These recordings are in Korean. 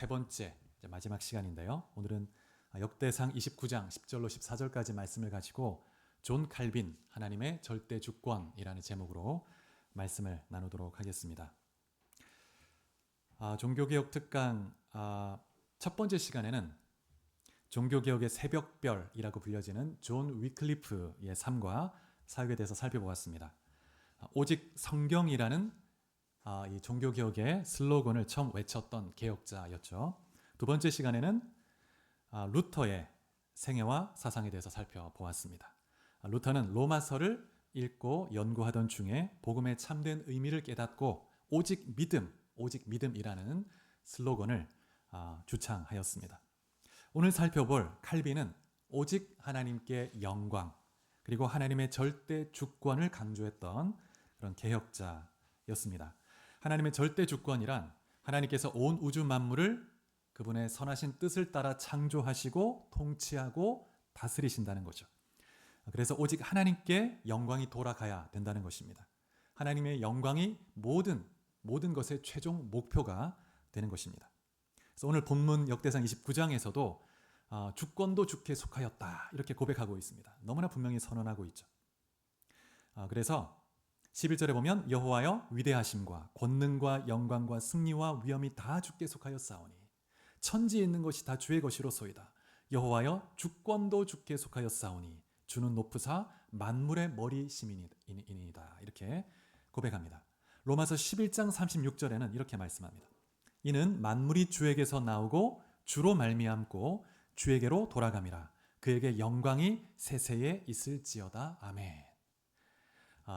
세 번째 마지막 시간인데요. 오늘은 역대상 29장 10절로 14절까지 말씀을 가지고 존 칼빈 하나님의 절대 주권이라는 제목으로 말씀을 나누도록 하겠습니다. 종교개혁 특강 첫 번째 시간에는 종교개혁의 새벽별이라고 불려지는 존 위클리프의 삶과 사역에 대해서 살펴보았습니다. 오직 성경이라는 이 종교개혁의 슬로건을 처음 외쳤던 개혁자였죠. 두 번째 시간에는 루터의 생애와 사상에 대해서 살펴보았습니다. 루터는 로마서를 읽고 연구하던 중에 복음의 참된 의미를 깨닫고 오직 믿음이라는 슬로건을 주창하였습니다. 오늘 살펴볼 칼빈은 오직 하나님께 영광 그리고 하나님의 절대 주권을 강조했던 그런 개혁자였습니다. 하나님의 절대 주권이란 하나님께서 온 우주 만물을 그분의 선하신 뜻을 따라 창조하시고 통치하고 다스리신다는 거죠. 그래서 오직 하나님께 영광이 돌아가야 된다는 것입니다. 하나님의 영광이 모든 것의 최종 목표가 되는 것입니다. 그래서 오늘 본문 역대상 29장에서도 주권도 주께 속하였다 이렇게 고백하고 있습니다. 너무나 분명히 선언하고 있죠. 그래서 11절에 보면 여호와여 위대하심과 권능과 영광과 승리와 위엄이 다 주께 속하였사오니 천지에 있는 것이 다 주의 것이로소이다. 여호와여 주권도 주께 속하였사오니 주는 높으사 만물의 머리심이니이다. 이렇게 고백합니다. 로마서 11장 36절에는 이렇게 말씀합니다. 이는 만물이 주에게서 나오고 주로 말미암고 주에게로 돌아감이라. 그에게 영광이 세세에 있을지어다. 아멘.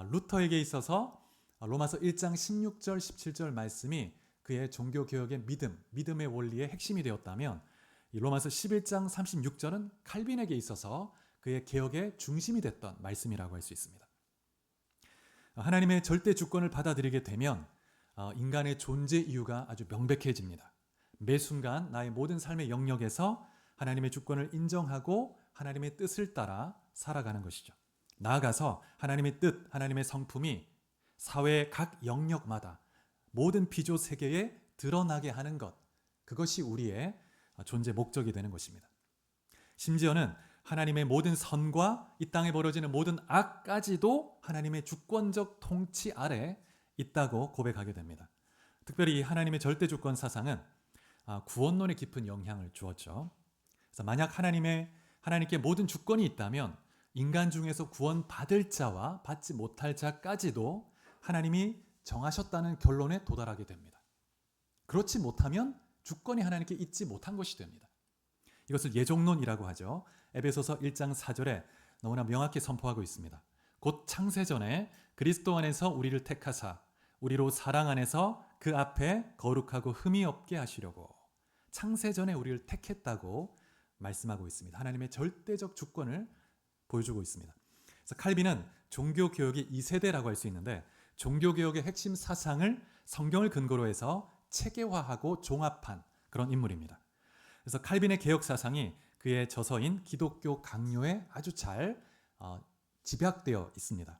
루터에게 있어서 로마서 1장 16절 17절 말씀이 그의 종교개혁의 믿음의 원리의 핵심이 되었다면 이 로마서 11장 36절은 칼빈에게 있어서 그의 개혁의 중심이 됐던 말씀이라고 할 수 있습니다. 하나님의 절대 주권을 받아들이게 되면 인간의 존재 이유가 아주 명백해집니다. 매 순간 나의 모든 삶의 영역에서 하나님의 주권을 인정하고 하나님의 뜻을 따라 살아가는 것이죠. 나아가서 하나님의 뜻, 하나님의 성품이 사회의 각 영역마다 모든 피조 세계에 드러나게 하는 것, 그것이 우리의 존재 목적이 되는 것입니다. 심지어는 하나님의 모든 선과 이 땅에 벌어지는 모든 악까지도 하나님의 주권적 통치 아래 있다고 고백하게 됩니다. 특별히 이 하나님의 절대 주권 사상은 구원론에 깊은 영향을 주었죠. 그래서 만약 하나님께 모든 주권이 있다면 인간 중에서 구원받을 자와 받지 못할 자까지도 하나님이 정하셨다는 결론에 도달하게 됩니다. 그렇지 못하면 주권이 하나님께 있지 못한 것이 됩니다. 이것을 예종론이라고 하죠. 에베소서 1장 4절에 너무나 명확히 선포하고 있습니다. 곧 창세전에 그리스도 안에서 우리를 택하사 우리로 사랑 안에서 그 앞에 거룩하고 흠이 없게 하시려고 창세전에 우리를 택했다고 말씀하고 있습니다. 하나님의 절대적 주권을 보여주고 있습니다. 그래서 칼빈은 종교개혁의 2세대라고 할 수 있는데 종교개혁의 핵심 사상을 성경을 근거로 해서 체계화하고 종합한 그런 인물입니다. 그래서 칼빈의 개혁 사상이 그의 저서인 기독교 강요에 아주 잘 집약되어 있습니다.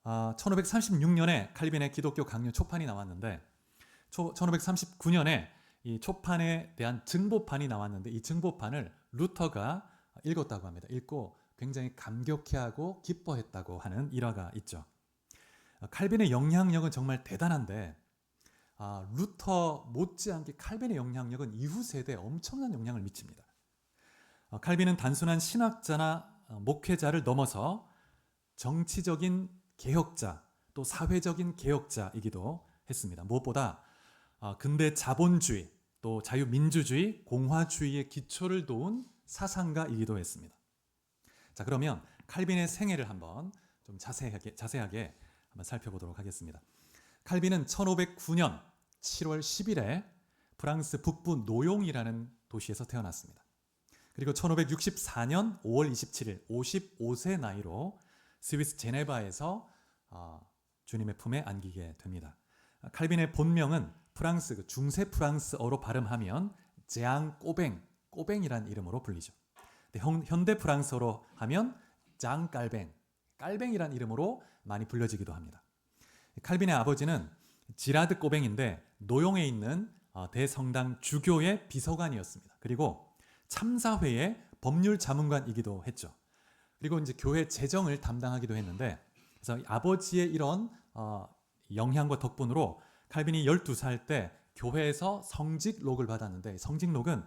1536년에 칼빈의 기독교 강요 초판이 나왔는데 1539년에 이 초판에 대한 증보판이 나왔는데 이 증보판을 루터가 읽었다고 합니다. 읽고 굉장히 감격해하고 기뻐했다고 하는 일화가 있죠. 칼빈의 영향력은 정말 대단한데 루터 못지않게 칼빈의 영향력은 이후 세대에 엄청난 영향을 미칩니다. 칼빈은 단순한 신학자나 목회자를 넘어서 정치적인 개혁자 또 사회적인 개혁자이기도 했습니다. 무엇보다 근대 자본주의 또 자유민주주의 공화주의의 기초를 도운 사상가이기도 했습니다. 자, 그러면 칼빈의 생애를 한번 좀 자세하게 한번 살펴보도록 하겠습니다. 칼빈은 1509년 7월 10일에 프랑스 북부 노용이라는 도시에서 태어났습니다. 그리고 1564년 5월 27일 55세 나이로 스위스 제네바에서 주님의 품에 안기게 됩니다. 칼빈의 본명은 프랑스 중세 프랑스어로 발음하면 제앙 꼬뱅이라는 이름으로 불리죠. 현대 프랑스어로 하면 장 깔뱅이라는 이름으로 많이 불려지기도 합니다. 칼빈의 아버지는 지라드 꼬뱅인데 노용에 있는 대성당 주교의 비서관이었습니다. 그리고 참사회의 법률 자문관이기도 했죠. 그리고 이제 교회 재정을 담당하기도 했는데, 그래서 아버지의 이런 영향과 덕분으로 칼빈이 12살 때 교회에서 성직록을 받았는데, 성직록은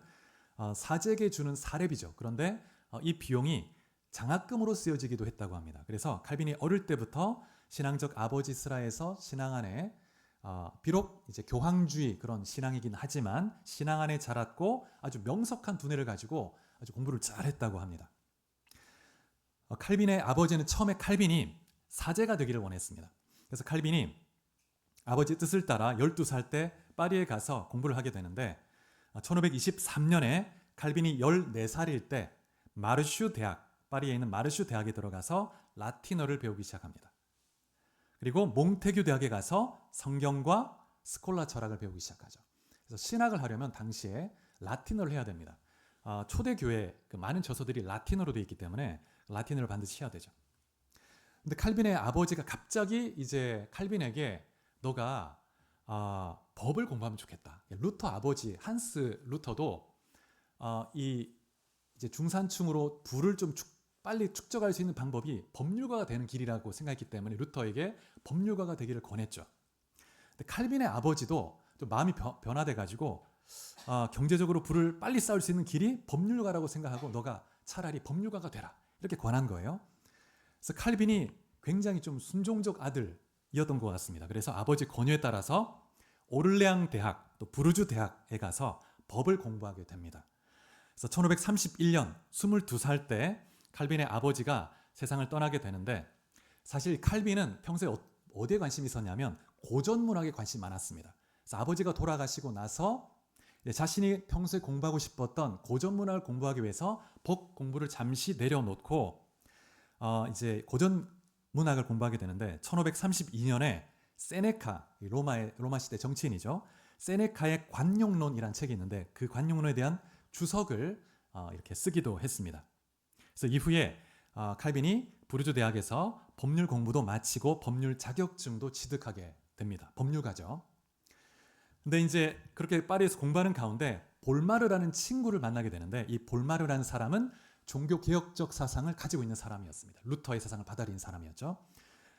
사제에게 주는 사례비죠. 그런데 이 비용이 장학금으로 쓰여지기도 했다고 합니다. 그래서 칼빈이 어릴 때부터 신앙적 아버지 슬하에서 신앙 안에 비록 이제 교황주의 그런 신앙이긴 하지만 신앙 안에 자랐고 아주 명석한 두뇌를 가지고 아주 공부를 잘했다고 합니다. 칼빈의 아버지는 처음에 칼빈이 사제가 되기를 원했습니다. 그래서 칼빈이 아버지 뜻을 따라 12살 때 파리에 가서 공부를 하게 되는데, 1523년에 칼빈이 14살일 때 마르슈 대학, 파리에 있는 마르슈 대학에 들어가서 라틴어를 배우기 시작합니다. 그리고 몽테규 대학에 가서 성경과 스콜라 철학을 배우기 시작하죠. 그래서 신학을 하려면 당시에 라틴어를 해야 됩니다. 초대 교회 그 많은 저서들이 라틴어로 되어 있기 때문에 라틴어를 반드시 해야 되죠. 근데 칼빈의 아버지가 갑자기 이제 칼빈에게 너가 법을 공부하면 좋겠다. 루터 아버지 한스 루터도 이제 중산층으로 부를 좀 빨리 축적할 수 있는 방법이 법률가가 되는 길이라고 생각했기 때문에 루터에게 법률가가 되기를 권했죠. 근데 칼빈의 아버지도 좀 마음이 변화돼 가지고 경제적으로 부를 빨리 쌓을 수 있는 길이 법률가라고 생각하고 너가 차라리 법률가가 되라 이렇게 권한 거예요. 그래서 칼빈이 굉장히 좀 순종적 아들이었던 것 같습니다. 그래서 아버지 권유에 따라서 오를레앙 대학 또 부르주 대학에 가서 법을 공부하게 됩니다. 그래서 1531년 22살 때 칼빈의 아버지가 세상을 떠나게 되는데, 사실 칼빈은 평소에 어디에 관심이 있었냐면 고전문학에 관심이 많았습니다. 그래서 아버지가 돌아가시고 나서 자신이 평소에 공부하고 싶었던 고전문학을 공부하기 위해서 법 공부를 잠시 내려놓고 이제 고전문학을 공부하게 되는데, 1532년에 세네카, 로마 시대 정치인이죠. 세네카의 관용론이라는 책이 있는데 그 관용론에 대한 주석을 이렇게 쓰기도 했습니다. 그래서 이후에 칼빈이 부르주 대학에서 법률 공부도 마치고 법률 자격증도 취득하게 됩니다. 법률가죠. 근데 이제 그렇게 파리에서 공부하는 가운데 볼마르라는 친구를 만나게 되는데, 이 볼마르라는 사람은 종교 개혁적 사상을 가지고 있는 사람이었습니다. 루터의 사상을 받아들인 사람이었죠.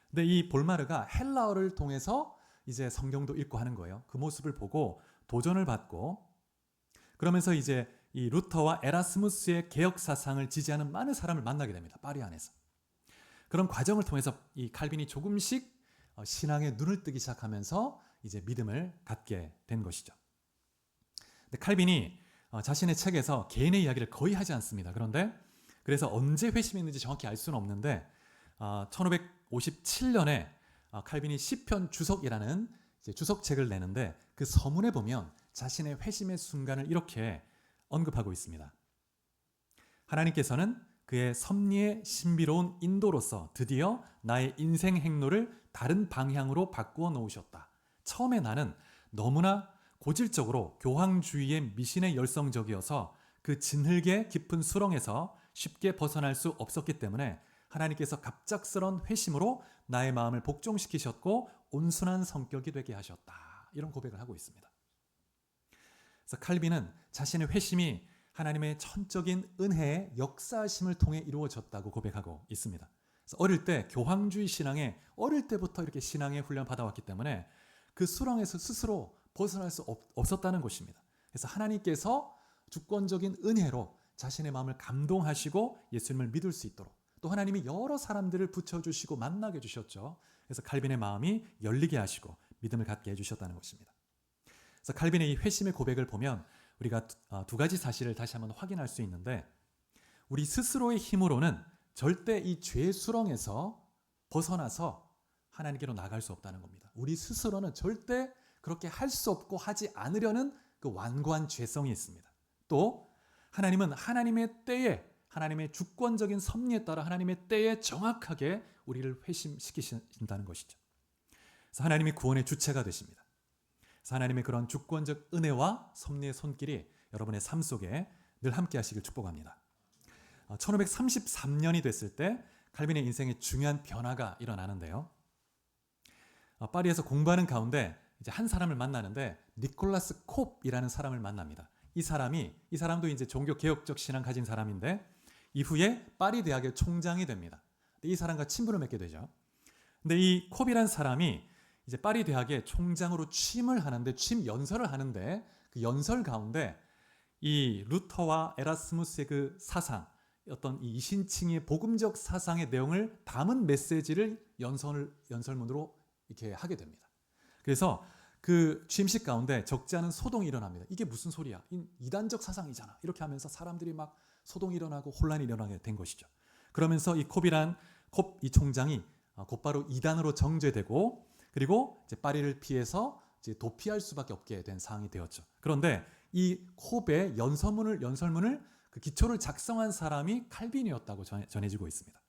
근데 이 볼마르가 헬라어를 통해서 이제 성경도 읽고 하는 거예요. 그 모습을 보고 도전을 받고, 그러면서 이제 이 루터와 에라스무스의 개혁 사상을 지지하는 많은 사람을 만나게 됩니다. 파리 안에서. 그런 과정을 통해서 이 칼빈이 조금씩 신앙에 눈을 뜨기 시작하면서 이제 믿음을 갖게 된 것이죠. 근데 칼빈이 자신의 책에서 개인의 이야기를 거의 하지 않습니다. 그런데 그래서 언제 회심했는지 정확히 알 수는 없는데 1557년에 칼빈이 시편 주석이라는 이제 주석책을 내는데, 그 서문에 보면 자신의 회심의 순간을 이렇게 언급하고 있습니다. 하나님께서는 그의 섭리의 신비로운 인도로서 드디어 나의 인생 행로를 다른 방향으로 바꾸어 놓으셨다. 처음에 나는 너무나 고질적으로 교황주의의 미신에 열성적이어서 그 진흙의 깊은 수렁에서 쉽게 벗어날 수 없었기 때문에 하나님께서 갑작스런 회심으로 나의 마음을 복종시키셨고 온순한 성격이 되게 하셨다. 이런 고백을 하고 있습니다. 그래서 칼빈은 자신의 회심이 하나님의 천적인 은혜의 역사심을 통해 이루어졌다고 고백하고 있습니다. 그래서 어릴 때 교황주의 신앙에 어릴 때부터 이렇게 신앙의 훈련 받아왔기 때문에 그 수렁에서 스스로 벗어날 수 없었다는 것입니다. 그래서 하나님께서 주권적인 은혜로 자신의 마음을 감동하시고 예수님을 믿을 수 있도록 또 하나님이 여러 사람들을 붙여주시고 만나게 해주셨죠. 그래서 칼빈의 마음이 열리게 하시고 믿음을 갖게 해주셨다는 것입니다. 그래서 칼빈의 이 회심의 고백을 보면 우리가 두 가지 사실을 다시 한번 확인할 수 있는데, 우리 스스로의 힘으로는 절대 이 죄의 수렁에서 벗어나서 하나님께로 나갈 수 없다는 겁니다. 우리 스스로는 절대 그렇게 할 수 없고 하지 않으려는 그 완고한 죄성이 있습니다. 또 하나님은 하나님의 때에, 하나님의 주권적인 섭리에 따라 하나님의 때에 정확하게 우리를 회심시키신다는 것이죠. 그래서 하나님이 구원의 주체가 되십니다. 그래서 하나님의 그런 주권적 은혜와 섭리의 손길이 여러분의 삶 속에 늘 함께 하시길 축복합니다. 1533년이 됐을 때 칼빈의 인생에 중요한 변화가 일어나는데요. 파리에서 공부하는 가운데 이제 한 사람을 만나는데 니콜라스 콥이라는 사람을 만납니다. 이 사람도 이제 종교 개혁적 신앙 가진 사람인데 이후에 파리 대학의 총장이 됩니다. 이 사람과 친분을 맺게 되죠. 근데 이 콥이라는 사람이 이제 파리 대학의 총장으로 취임을 하는데 취임 연설을 하는데 그 연설 가운데 이 루터와 에라스무스의 그 사상, 어떤 이 이신칭의 복음적 사상의 내용을 담은 메시지를 연설문으로 이렇게 하게 됩니다. 그래서 그 취임식 가운데 적지 않은 소동이 일어납니다. 이게 무슨 소리야? 이단적 사상이잖아. 이렇게 하면서 사람들이 막 소동이 일어나고 혼란이 일어나게 된 것이죠. 그러면서 이 콥 이 총장이 곧바로 이단으로 정죄되고 그리고 이제 파리를 피해서 이제 도피할 수밖에 없게 된 상황이 되었죠. 그런데 이 콥의 연설문을 그 기초를 작성한 사람이 칼빈이었다고 전해지고 있습니다.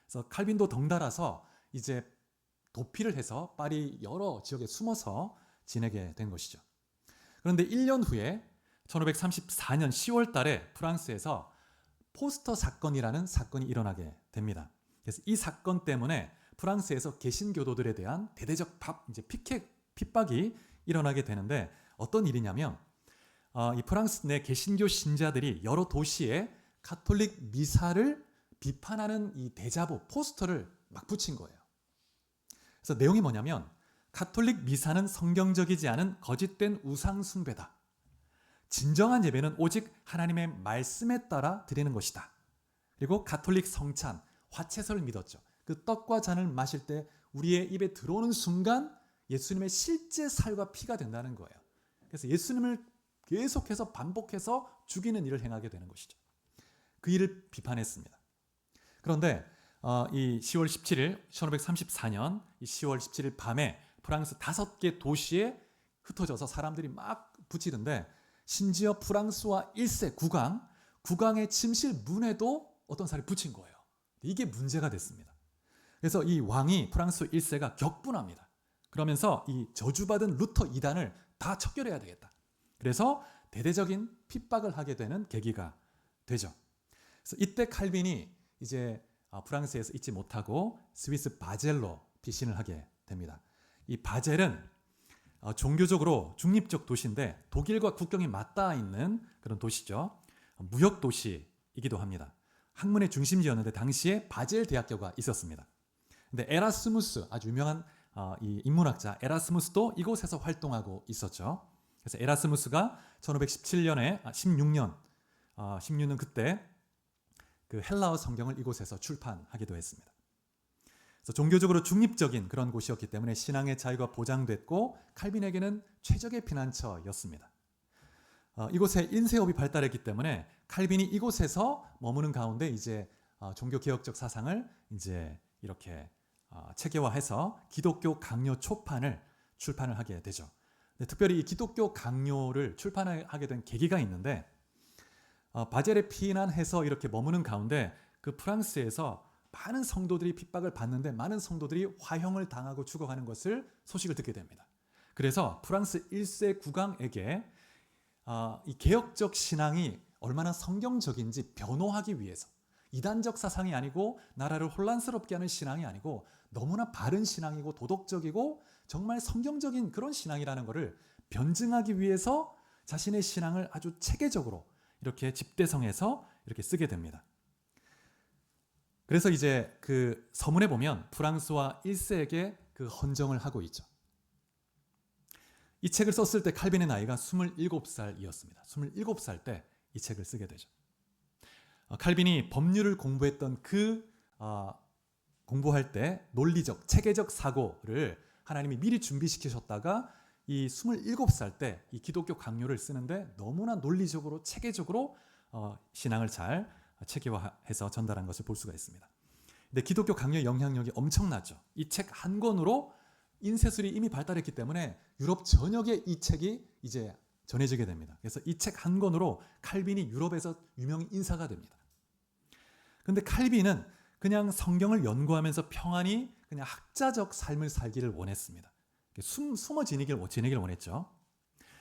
그래서 칼빈도 덩달아서 이제 도피를 해서 파리 여러 지역에 숨어서 지내게 된 것이죠. 그런데 1년 후에 1534년 10월 달에 프랑스에서 포스터 사건이라는 사건이 일어나게 됩니다. 그래서 이 사건 때문에 프랑스에서 개신교도들에 대한 대대적 핍박이 일어나게 되는데 어떤 일이냐면 이 프랑스 내 개신교 신자들이 여러 도시에 가톨릭 미사를 비판하는 이 대자보 포스터를 막 붙인 거예요. 그래서 내용이 뭐냐면 가톨릭 미사는 성경적이지 않은 거짓된 우상 숭배다. 진정한 예배는 오직 하나님의 말씀에 따라 드리는 것이다. 그리고 가톨릭 성찬, 화채설을 믿었죠. 그 떡과 잔을 마실 때 우리의 입에 들어오는 순간 예수님의 실제 살과 피가 된다는 거예요. 그래서 예수님을 계속해서 반복해서 죽이는 일을 행하게 되는 것이죠. 그 일을 비판했습니다. 그런데 이 10월 17일 1534년 이 10월 17일 밤에 프랑스 5개 도시에 흩어져서 사람들이 막 붙이던데 심지어 프랑스와 1세 국왕의 침실 문에도 어떤 사람이 붙인 거예요. 이게 문제가 됐습니다. 그래서 이 왕이 프랑스 1세가 격분합니다. 그러면서 이 저주받은 루터 이단을 다 척결해야 되겠다. 그래서 대대적인 핍박을 하게 되는 계기가 되죠. 그래서 이때 칼빈이 이제 프랑스에서 있지 못하고 스위스 바젤로 피신을 하게 됩니다. 이 바젤은 종교적으로 중립적 도시인데 독일과 국경이 맞닿아 있는 그런 도시죠. 무역 도시이기도 합니다. 학문의 중심지였는데 당시에 바젤 대학교가 있었습니다. 근데 에라스무스 아주 유명한 이 인문학자 에라스무스도 이곳에서 활동하고 있었죠. 그래서 에라스무스가 1517년에 16년 그때 그 헬라어 성경을 이곳에서 출판하기도 했습니다. 그래서 종교적으로 중립적인 그런 곳이었기 때문에 신앙의 자유가 보장됐고 칼빈에게는 최적의 피난처였습니다. 이곳에 인쇄업이 발달했기 때문에 칼빈이 이곳에서 머무는 가운데 이제 종교 개혁적 사상을 이제 이렇게 체계화해서 기독교 강요 초판을 출판을 하게 되죠. 특별히 이 기독교 강요를 출판하게 된 계기가 있는데 바젤에 피난해서 이렇게 머무는 가운데 그 프랑스에서 많은 성도들이 핍박을 받는데 많은 성도들이 화형을 당하고 죽어가는 것을 소식을 듣게 됩니다. 그래서 프랑스 1세 국왕에게 이 개혁적 신앙이 얼마나 성경적인지 변호하기 위해서 이단적 사상이 아니고 나라를 혼란스럽게 하는 신앙이 아니고 너무나 바른 신앙이고 도덕적이고 정말 성경적인 그런 신앙이라는 것을 변증하기 위해서 자신의 신앙을 아주 체계적으로 이렇게 집대성해서 이렇게 쓰게 됩니다. 그래서 이제 그 서문에 보면 프랑스와 1세에게 그 헌정을 하고 있죠. 이 책을 썼을 때 칼빈의 나이가 27살이었습니다. 27살 때 이 책을 쓰게 되죠. 칼빈이 법률을 공부했던 공부할 때 논리적, 체계적 사고를 하나님이 미리 준비시키셨다가 이 27살 때 이 기독교 강요를 쓰는데 너무나 논리적으로, 체계적으로 신앙을 잘 체계화해서 전달한 것을 볼 수가 있습니다. 근데 기독교 강요의 영향력이 엄청나죠. 이 책 한 권으로 인쇄술이 이미 발달했기 때문에 유럽 전역에 이 책이 이제 전해지게 됩니다. 그래서 이 책 한 권으로 칼빈이 유럽에서 유명 인사가 됩니다. 그런데 칼빈은 그냥 성경을 연구하면서 평안히 그냥 학자적 삶을 살기를 원했습니다. 숨어 지내기를 원했죠.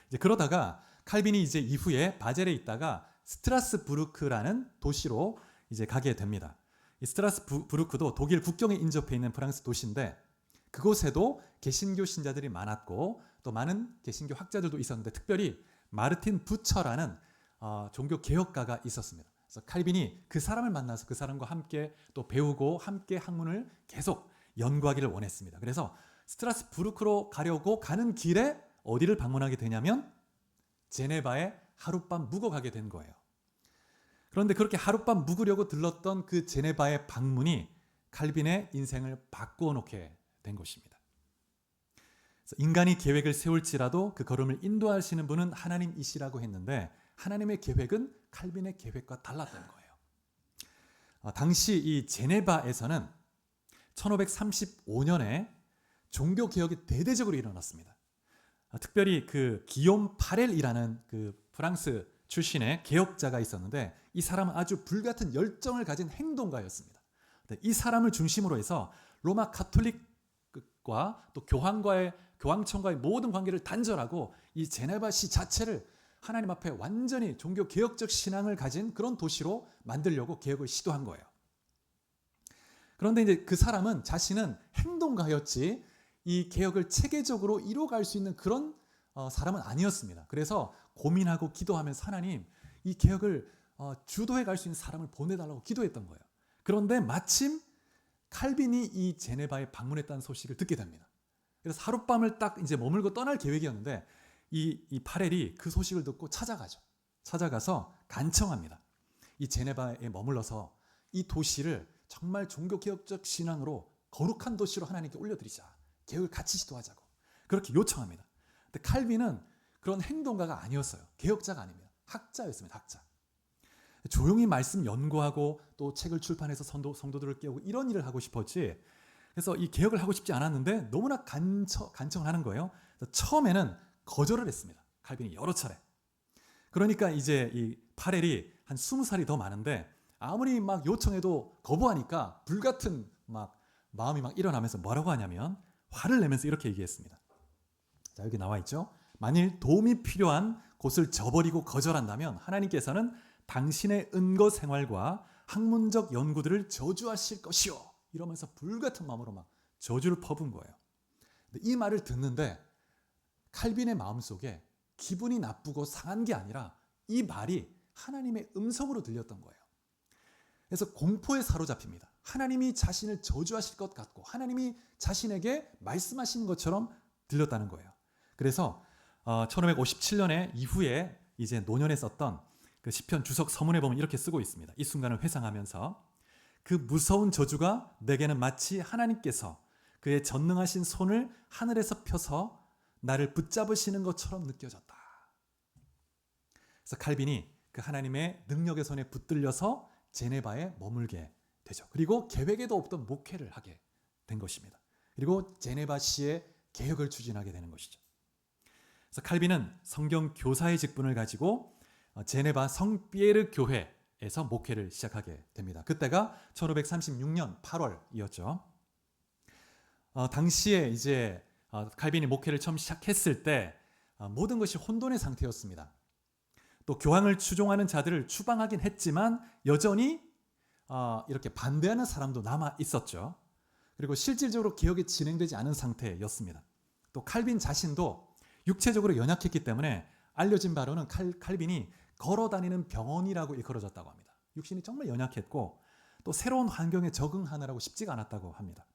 이제 그러다가 칼빈이 이제 이후에 바젤에 있다가 스트라스부르크라는 도시로 이제 가게 됩니다. 이 스트라스부르크도 독일 국경에 인접해 있는 프랑스 도시인데 그곳에도 개신교 신자들이 많았고 또 많은 개신교 학자들도 있었는데 특별히 마르틴 부처라는 종교 개혁가가 있었습니다. 그래서 칼빈이 그 사람을 만나서 그 사람과 함께 또 배우고 함께 학문을 계속 연구하기를 원했습니다. 그래서 스트라스부르크로 가려고 가는 길에 어디를 방문하게 되냐면 제네바에 하룻밤 묵어 가게 된 거예요. 그런데 그렇게 하룻밤 묵으려고 들렀던 그 제네바의 방문이 칼빈의 인생을 바꾸어 놓게 된 것입니다. 그래서 인간이 계획을 세울지라도 그 걸음을 인도하시는 분은 하나님이시라고 했는데 하나님의 계획은 칼빈의 계획과 달랐던 거예요. 당시 이 제네바에서는 1535년에 종교개혁이 대대적으로 일어났습니다. 특별히 그 기욤 파렐이라는 그 프랑스 출신의 개혁자가 있었는데 이 사람은 아주 불같은 열정을 가진 행동가였습니다. 이 사람을 중심으로 해서 로마 가톨릭과 또 교황청과의 모든 관계를 단절하고 이 제네바시 자체를 하나님 앞에 완전히 종교 개혁적 신앙을 가진 그런 도시로 만들려고 개혁을 시도한 거예요. 그런데 이제 그 사람은 자신은 행동가였지 이 개혁을 체계적으로 이루어갈 수 있는 그런 사람은 아니었습니다. 그래서 고민하고 기도하면서 하나님 이 개혁을 주도해 갈 수 있는 사람을 보내달라고 기도했던 거예요. 그런데 마침 칼빈이 이 제네바에 방문했다는 소식을 듣게 됩니다. 그래서 하룻밤을 딱 이제 머물고 떠날 계획이었는데 이 파렐이 그 소식을 듣고 찾아가죠. 찾아가서 간청합니다. 이 제네바에 머물러서 이 도시를 정말 종교개혁적 신앙으로 거룩한 도시로 하나님께 올려드리자. 개혁을 같이 시도하자고. 그렇게 요청합니다. 근데 칼빈은 그런 행동가가 아니었어요. 개혁자가 아닙니다. 학자였습니다. 학자. 조용히 말씀 연구하고 또 책을 출판해서 성도들을 깨우고 이런 일을 하고 싶었지. 그래서 이 개혁을 하고 싶지 않았는데 너무나 간청을 하는 거예요. 그래서 처음에는 거절을 했습니다. 칼빈이 여러 차례. 그러니까 이제 이 파렐이 한 20살이 더 많은데 아무리 막 요청해도 거부하니까 불같은 막 마음이 막 일어나면서 뭐라고 하냐면 화를 내면서 이렇게 얘기했습니다. 자, 여기 나와 있죠. 만일 도움이 필요한 곳을 저버리고 거절한다면 하나님께서는 당신의 은거 생활과 학문적 연구들을 저주하실 것이요. 이러면서 불같은 마음으로 막 저주를 퍼부은 거예요. 근데 이 말을 듣는데 칼빈의 마음속에 기분이 나쁘고 상한 게 아니라 이 말이 하나님의 음성으로 들렸던 거예요. 그래서 공포에 사로잡힙니다. 하나님이 자신을 저주하실 것 같고 하나님이 자신에게 말씀하시는 것처럼 들렸다는 거예요. 그래서 1557년에 이후에 이제 노년에 썼던 그 시편 주석 서문에 보면 이렇게 쓰고 있습니다. 이 순간을 회상하면서 그 무서운 저주가 내게는 마치 하나님께서 그의 전능하신 손을 하늘에서 펴서 나를 붙잡으시는 것처럼 느껴졌다. 그래서 칼빈이 그 하나님의 능력의 손에 붙들려서 제네바에 머물게 되죠. 그리고 계획에도 없던 목회를 하게 된 것입니다. 그리고 제네바시의 개혁을 추진하게 되는 것이죠. 그래서 칼빈은 성경 교사의 직분을 가지고 제네바 성 피에르 교회에서 목회를 시작하게 됩니다. 그때가 1536년 8월이었죠. 당시에 이제 칼빈이 목회를 처음 시작했을 때 모든 것이 혼돈의 상태였습니다. 또 교황을 추종하는 자들을 추방하긴 했지만 여전히 이렇게 반대하는 사람도 남아 있었죠. 그리고 실질적으로 개혁이 진행되지 않은 상태였습니다. 또 칼빈 자신도 육체적으로 연약했기 때문에 알려진 바로는 칼빈이 걸어다니는 병원이라고 일컬어졌다고 합니다. 육신이 정말 연약했고 또 새로운 환경에 적응하느라고 쉽지가 않았다고 합니다.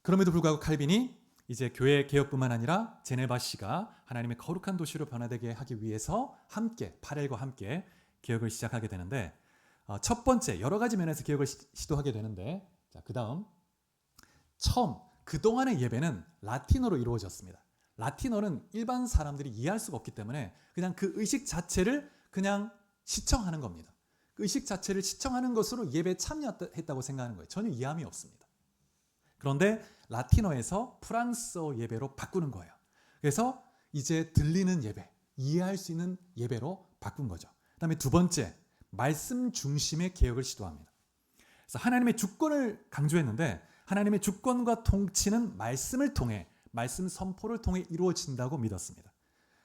그럼에도 불구하고 칼빈이 이제 교회 개혁뿐만 아니라 제네바시가 하나님의 거룩한 도시로 변화되게 하기 위해서 함께 파렐과 함께 개혁을 시작하게 되는데 첫 번째 여러 가지 면에서 개혁을 시도하게 되는데 자, 그다음 처음 그동안의 예배는 라틴어로 이루어졌습니다. 라틴어는 일반 사람들이 이해할 수가 없기 때문에 그냥 그 의식 자체를 그냥 시청하는 겁니다. 그 의식 자체를 시청하는 것으로 예배에 참여했다고 생각하는 거예요. 전혀 이해함이 없습니다. 그런데 라틴어에서 프랑스어 예배로 바꾸는 거예요. 그래서 이제 들리는 예배, 이해할 수 있는 예배로 바꾼 거죠. 그다음에 두 번째, 말씀 중심의 개혁을 시도합니다. 그래서 하나님의 주권을 강조했는데 하나님의 주권과 통치는 말씀을 통해 말씀 선포를 통해 이루어진다고 믿었습니다.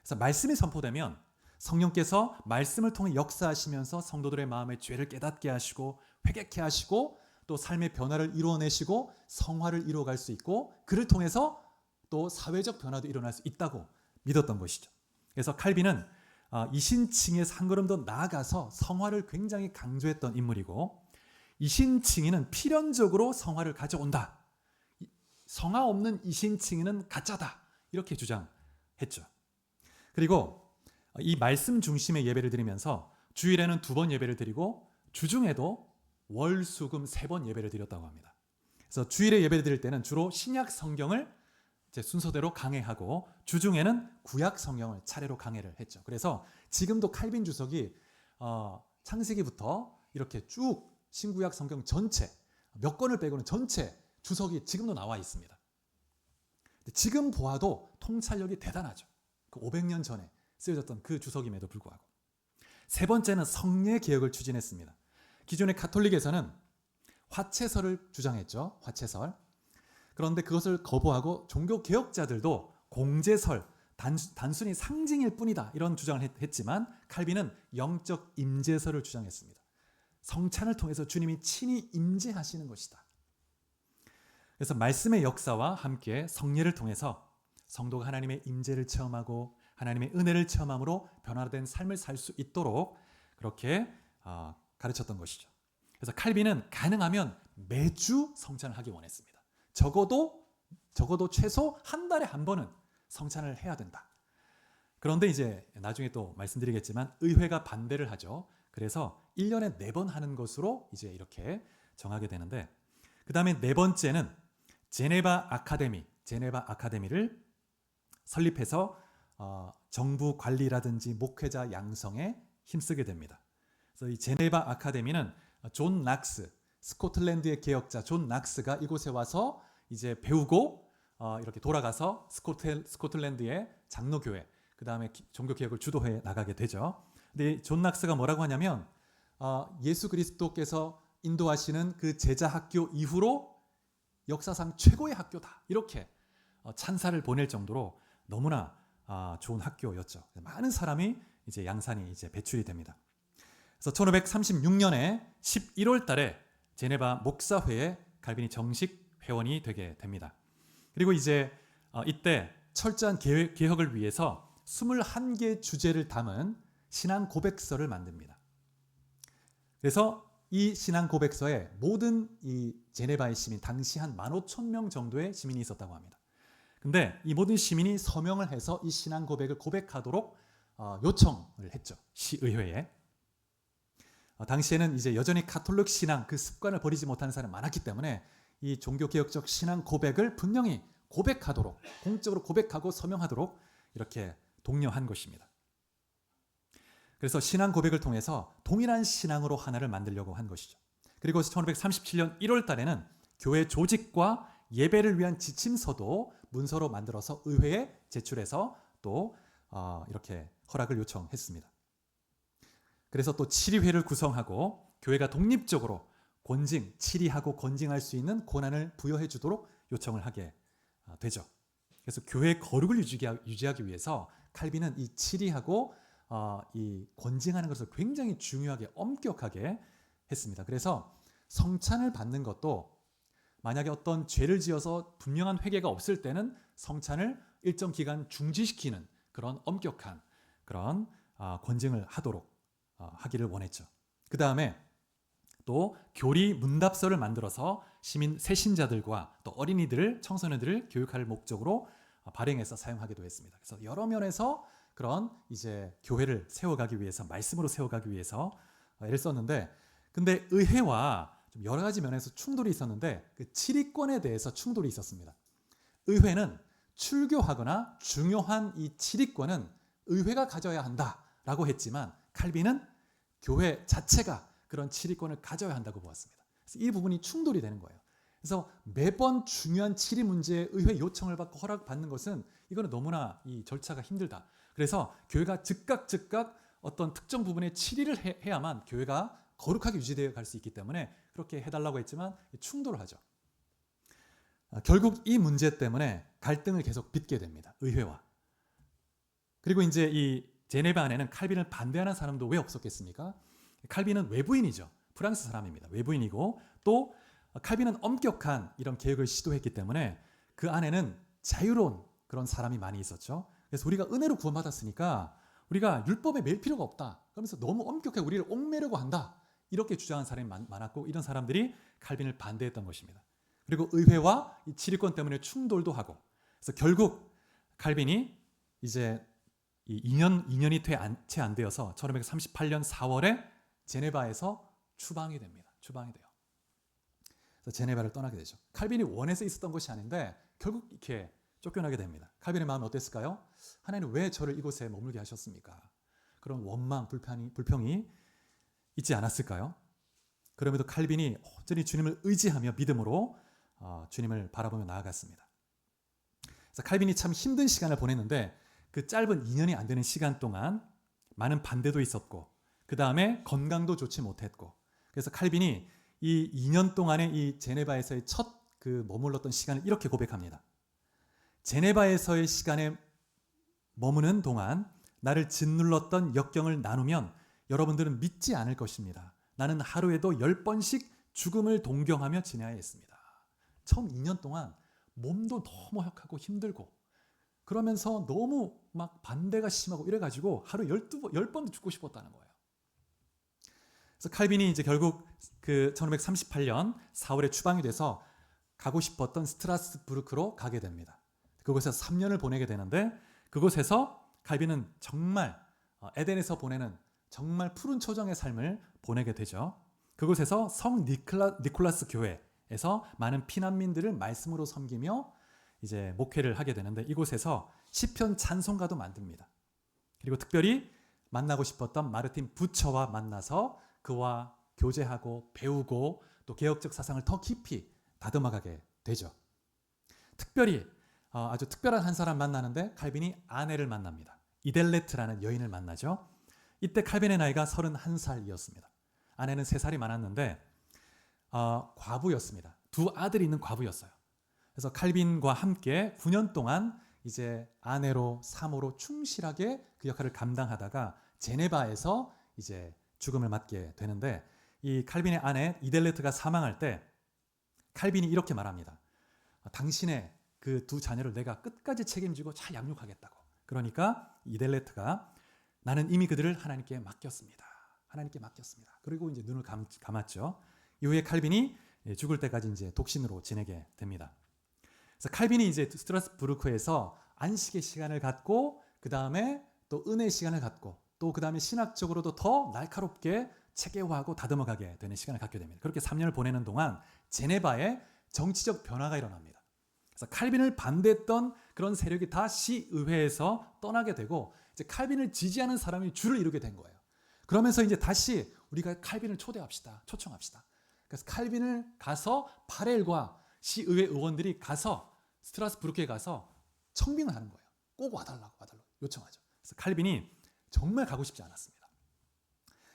그래서 말씀이 선포되면 성령께서 말씀을 통해 역사하시면서 성도들의 마음의 죄를 깨닫게 하시고 회개케 하시고 또 삶의 변화를 이루어내시고 성화를 이루어갈 수 있고 그를 통해서 또 사회적 변화도 일어날 수 있다고 믿었던 것이죠. 그래서 칼빈은 이신칭에서 한 걸음 더 나아가서 성화를 굉장히 강조했던 인물이고, 이신칭의는 필연적으로 성화를 가져온다. 성화 없는 이신칭의는 가짜다. 이렇게 주장했죠. 그리고 이 말씀 중심의 예배를 드리면서 주일에는 2번 예배를 드리고 주중에도 월, 수, 금 3번 예배를 드렸다고 합니다. 그래서 주일에 예배를 드릴 때는 주로 신약 성경을 제 순서대로 강해하고 주중에는 구약 성경을 차례로 강해를 했죠. 그래서 지금도 칼빈 주석이 창세기부터 이렇게 쭉 신구약 성경 전체 몇 권을 빼고는 전체 주석이 지금도 나와 있습니다. 지금 보아도 통찰력이 대단하죠. 그 500년 전에 쓰여졌던 그 주석임에도 불구하고. 세 번째는 성례 개혁을 추진했습니다. 기존의 가톨릭에서는 화채설을 주장했죠. 화채설. 그런데 그것을 거부하고 종교 개혁자들도 공제설, 단순히 상징일 뿐이다 이런 주장을 했지만 칼빈은 영적 임재설을 주장했습니다. 성찬을 통해서 주님이 친히 임재하시는 것이다. 그래서 말씀의 역사와 함께 성례를 통해서 성도가 하나님의 임재를 체험하고 하나님의 은혜를 체험함으로 변화된 삶을 살 수 있도록 그렇게 가르쳤던 것이죠. 그래서 칼빈은 가능하면 매주 성찬을 하기 원했습니다. 적어도 최소 한 달에 한 번은 성찬을 해야 된다. 그런데 이제 나중에 또 말씀드리겠지만 의회가 반대를 하죠. 그래서 1년에 4번 하는 것으로 이제 이렇게 정하게 되는데, 그 다음에 네 번째는 제네바 아카데미를 설립해서 정부 관리라든지 목회자 양성에 힘쓰게 됩니다. 그래서 이 제네바 아카데미는 존 낙스, 스코틀랜드의 개혁자 존 낙스가 이곳에 와서 이제 배우고 이렇게 돌아가서 스코틀랜드의 장로교회, 그 다음에 종교개혁을 주도해 나가게 되죠. 근데 존 낙스가 뭐라고 하냐면 예수 그리스도께서 인도하시는 그 제자 학교 이후로 역사상 최고의 학교다 이렇게 찬사를 보낼 정도로 너무나 좋은 학교였죠. 많은 사람이 이제 양산이 이제 배출이 됩니다. 그래서 1536년에 11월 달에 제네바 목사회에 칼빈이 정식 회원이 되게 됩니다. 그리고 이제 이때 철저한 개혁을 위해서 21개 주제를 담은 신앙 고백서를 만듭니다. 그래서 이 신앙 고백서에 모든 이 제네바의 시민, 당시 한 15,000명 정도의 시민이 있었다고 합니다. 근데 이 모든 시민이 서명을 해서 이 신앙 고백을 고백하도록 요청을 했죠. 시의회에. 당시에는 이제 여전히 가톨릭 신앙 그 습관을 버리지 못하는 사람이 많았기 때문에 이 종교개혁적 신앙 고백을 분명히 고백하도록, 공적으로 고백하고 서명하도록 이렇게 독려한 것입니다. 그래서 신앙 고백을 통해서 동일한 신앙으로 하나를 만들려고 한 것이죠. 그리고 1537년 1월 달에는 교회 조직과 예배를 위한 지침서도 문서로 만들어서 의회에 제출해서 또 이렇게 허락을 요청했습니다. 그래서 또 치리회를 구성하고 교회가 독립적으로 치리하고 권징할 수 있는 권한을 부여해 주도록 요청을 하게 되죠. 그래서 교회의 거룩을 유지하기 위해서 칼빈은 이 치리하고 이 권징하는 것을 굉장히 중요하게 엄격하게 했습니다. 그래서 성찬을 받는 것도 만약에 어떤 죄를 지어서 분명한 회개가 없을 때는 성찬을 일정 기간 중지시키는 그런 엄격한 그런 권징을 하도록 하기를 원했죠. 그 다음에 또 교리 문답서를 만들어서 시민 새신자들과 또 어린이들을, 청소년들을 교육할 목적으로 발행해서 사용하기도 했습니다. 그래서 여러 면에서 그런 이제 교회를 세워가기 위해서, 말씀으로 세워가기 위해서 애를 썼는데, 근데 의회와 좀 여러 가지 면에서 충돌이 있었는데 그 치리권에 대해서 충돌이 있었습니다. 의회는 출교하거나 중요한 이 치리권은 의회가 가져야 한다라고 했지만 칼빈은 교회 자체가 그런 치리권을 가져야 한다고 보았습니다. 그래서 이 부분이 충돌이 되는 거예요. 그래서 매번 중요한 치리 문제에 의회 요청을 받고 허락받는 것은 이거는 너무나 이 절차가 힘들다. 그래서 교회가 즉각 어떤 특정 부분에 치리를 해야만 교회가 거룩하게 유지되어 갈 수 있기 때문에 그렇게 해달라고 했지만 충돌을 하죠. 결국 이 문제 때문에 갈등을 계속 빚게 됩니다. 의회와. 그리고 이제 이 제네바 안에는 칼빈을 반대하는 사람도 왜 없었겠습니까? 칼빈은 외부인이죠. 프랑스 사람입니다. 외부인이고 또 칼빈은 엄격한 이런 개혁을 시도했기 때문에 그 안에는 자유로운 그런 사람이 많이 있었죠. 그래서 우리가 은혜로 구원받았으니까 우리가 율법에 매일 필요가 없다. 그러면서 너무 엄격하게 우리를 옥매려고 한다. 이렇게 주장한 사람이 많았고 이런 사람들이 칼빈을 반대했던 것입니다. 그리고 의회와 이 지리권 때문에 충돌도 하고 그래서 결국 칼빈이 이제 이 2년이 채 안 되어서 1538년 4월에 제네바에서 추방이 됩니다. 추방이 돼요. 그래서 제네바를 떠나게 되죠. 칼빈이 원해서 있었던 것이 아닌데 결국 이렇게 쫓겨나게 됩니다. 칼빈의 마음이 어땠을까요? 하나님 왜 저를 이곳에 머물게 하셨습니까? 그런 원망, 불평이 있지 않았을까요? 그럼에도 칼빈이 온전히 주님을 의지하며 믿음으로 주님을 바라보며 나아갔습니다. 그래서 칼빈이 참 힘든 시간을 보냈는데 그 짧은 2년이 안 되는 시간 동안 많은 반대도 있었고 그 다음에 건강도 좋지 못했고 그래서 칼빈이 이 2년 동안의 이 제네바에서의 첫 그 머물렀던 시간을 이렇게 고백합니다. 제네바에서의 시간에 머무는 동안 나를 짓눌렀던 역경을 나누면 여러분들은 믿지 않을 것입니다. 나는 하루에도 10번씩 죽음을 동경하며 지내야 했습니다. 처음 2년 동안 몸도 너무 약하고 힘들고 그러면서 너무 막 반대가 심하고 이래가지고 하루 10번도 죽고 싶었다는 거예요. 그래서 칼빈이 이제 결국 그 1538년 4월에 추방이 돼서 가고 싶었던 스트라스부르크로 가게 됩니다. 그곳에서 3년을 보내게 되는데 그곳에서 칼빈은 정말 에덴에서 보내는 정말 푸른 초정의 삶을 보내게 되죠. 그곳에서 성 니콜라스 교회에서 많은 피난민들을 말씀으로 섬기며 이제 목회를 하게 되는데 이곳에서 시편 찬송가도 만듭니다. 그리고 특별히 만나고 싶었던 마르틴 부처와 만나서 그와 교제하고 배우고 또 개혁적 사상을 더 깊이 다듬어가게 되죠. 특별히 아주 특별한 한 사람 만나는데 칼빈이 아내를 만납니다. 이델레트라는 여인을 만나죠. 이때 칼빈의 나이가 31살이었습니다. 아내는 3살이 많았는데 과부였습니다. 2 아들이 있는 과부였어요. 그래서 칼빈과 함께 9년 동안 이제 아내로 사모로 충실하게 그 역할을 감당하다가 제네바에서 이제 죽음을 맞게 되는데 이 칼빈의 아내 이델레트가 사망할 때 칼빈이 이렇게 말합니다. 당신의 그 2 자녀를 내가 끝까지 책임지고 잘 양육하겠다고. 그러니까 이델레트가 나는 이미 그들을 하나님께 맡겼습니다. 하나님께 맡겼습니다. 그리고 이제 눈을 감았죠. 이후에 칼빈이 죽을 때까지 이제 독신으로 지내게 됩니다. 그래서 칼빈이 이제 스트라스부르크에서 안식의 시간을 갖고 그 다음에 또 은혜의 시간을 갖고 또 그 다음에 신학적으로도 더 날카롭게 체계화하고 다듬어가게 되는 시간을 갖게 됩니다. 그렇게 3년을 보내는 동안 제네바에 정치적 변화가 일어납니다. 그래서 칼빈을 반대했던 그런 세력이 다 시의회에서 떠나게 되고 이제 칼빈을 지지하는 사람이 줄을 이루게 된 거예요. 그러면서 이제 다시 우리가 칼빈을 초청합시다. 그래서 칼빈을 가서 파렐과 시의회 의원들이 가서 스트라스부르크에 가서 청빙을 하는 거예요. 꼭 와달라고 요청하죠. 그래서 칼빈이 정말 가고 싶지 않았습니다.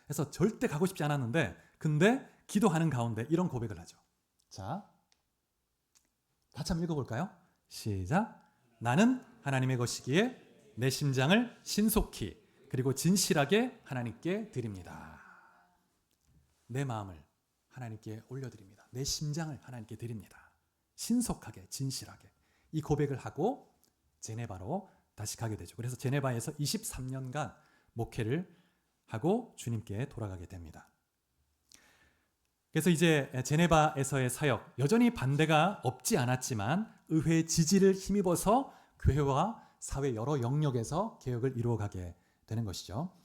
그래서 절대 가고 싶지 않았는데 근데 기도하는 가운데 이런 고백을 하죠. 자, 같이 한번 읽어볼까요? 시작. 나는 하나님의 것이기에 내 심장을 신속히 그리고 진실하게 하나님께 드립니다. 내 마음을 하나님께 올려드립니다. 내 심장을 하나님께 드립니다. 신속하게 진실하게 이 고백을 하고 제네바로 다시 가게 되죠. 그래서 제네바에서 23년간 목회를 하고 주님께 돌아가게 됩니다. 그래서 이제 제네바에서의 사역 여전히 반대가 없지 않았지만 의회의 지지를 힘입어서 교회와 사회 여러 영역에서 개혁을 이루어가게 되는 것이죠.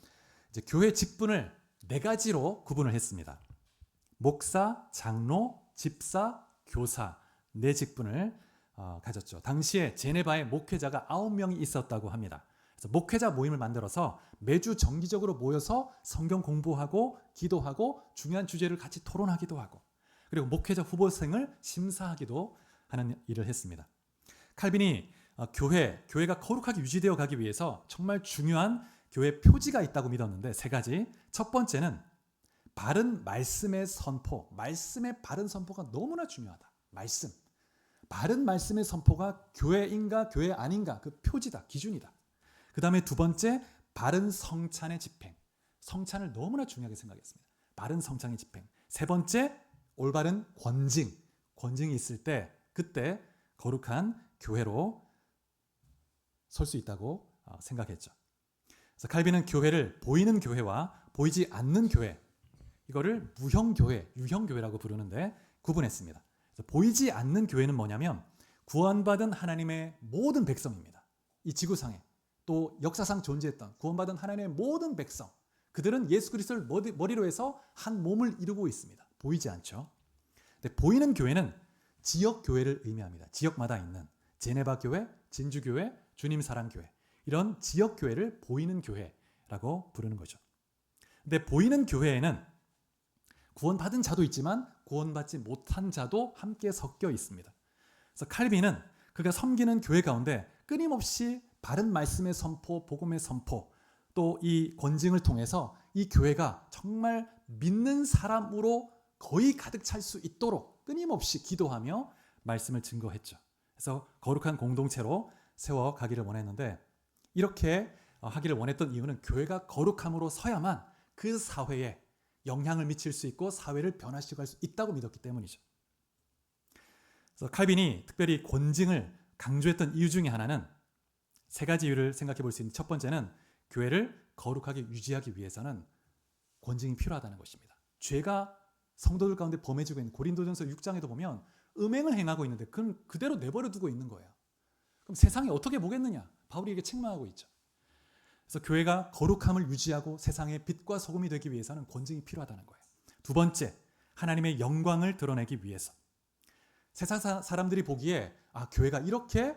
이제 교회 직분을 4가지로 구분을 했습니다. 목사, 장로, 집사, 교사 4직분을 가졌죠. 당시에 제네바에 목회자가 9명이 있었다고 합니다. 그래서 목회자 모임을 만들어서 매주 정기적으로 모여서 성경 공부하고 기도하고 중요한 주제를 같이 토론하기도 하고 그리고 목회자 후보생을 심사하기도 하는 일을 했습니다. 칼빈이 교회가 거룩하게 유지되어 가기 위해서 정말 중요한 교회 표지가 있다고 믿었는데 3가지. 첫 번째는 바른 말씀의 선포. 말씀의 바른 선포가 너무나 중요하다. 말씀. 바른 말씀의 선포가 교회인가 교회 아닌가 그 표지다. 기준이다. 그 다음에 2번째 바른 성찬의 집행. 성찬을 너무나 중요하게 생각했습니다. 바른 성찬의 집행. 3번째 올바른 권징. 권징이 있을 때 그때 거룩한 교회로 설 수 있다고 생각했죠. 그래서 칼빈은 교회를 보이는 교회와 보이지 않는 교회, 이거를 무형교회, 유형교회라고 부르는데 구분했습니다. 그래서 보이지 않는 교회는 뭐냐면 구원받은 하나님의 모든 백성입니다. 이 지구상에 또 역사상 존재했던 구원받은 하나님의 모든 백성, 그들은 예수 그리스도를 머리로 해서 한 몸을 이루고 있습니다. 보이지 않죠. 근데 보이는 교회는 지역 교회를 의미합니다. 지역마다 있는 제네바 교회, 진주 교회, 주님 사랑 교회, 이런 지역 교회를 보이는 교회라고 부르는 거죠. 근데 보이는 교회에는 구원받은 자도 있지만 구원받지 못한 자도 함께 섞여 있습니다. 그래서 칼빈은 그가 섬기는 교회 가운데 끊임없이 바른 말씀의 선포, 복음의 선포, 또 이 권징을 통해서 이 교회가 정말 믿는 사람으로 거의 가득 찰 수 있도록 끊임없이 기도하며 말씀을 증거했죠. 그래서 거룩한 공동체로 세워가기를 원했는데, 이렇게 하기를 원했던 이유는 교회가 거룩함으로 서야만 그 사회에 영향을 미칠 수 있고 사회를 변화시킬 수 있다고 믿었기 때문이죠. 그래서 칼빈이 특별히 권징을 강조했던 이유 중에 하나는 세 가지 이유를 생각해 볼 수 있는 첫 번째는 교회를 거룩하게 유지하기 위해서는 권징이 필요하다는 것입니다. 죄가 성도들 가운데 범해지고 있는 고린도전서 6장에도 보면 음행을 행하고 있는데 그건 그대로 내버려 두고 있는 거예요. 그럼 세상이 어떻게 보겠느냐? 바울이 이게 책망하고 있죠. 그래서 교회가 거룩함을 유지하고 세상의 빛과 소금이 되기 위해서는 권징이 필요하다는 거예요. 두 번째, 하나님의 영광을 드러내기 위해서. 세상 사람들이 보기에 교회가 이렇게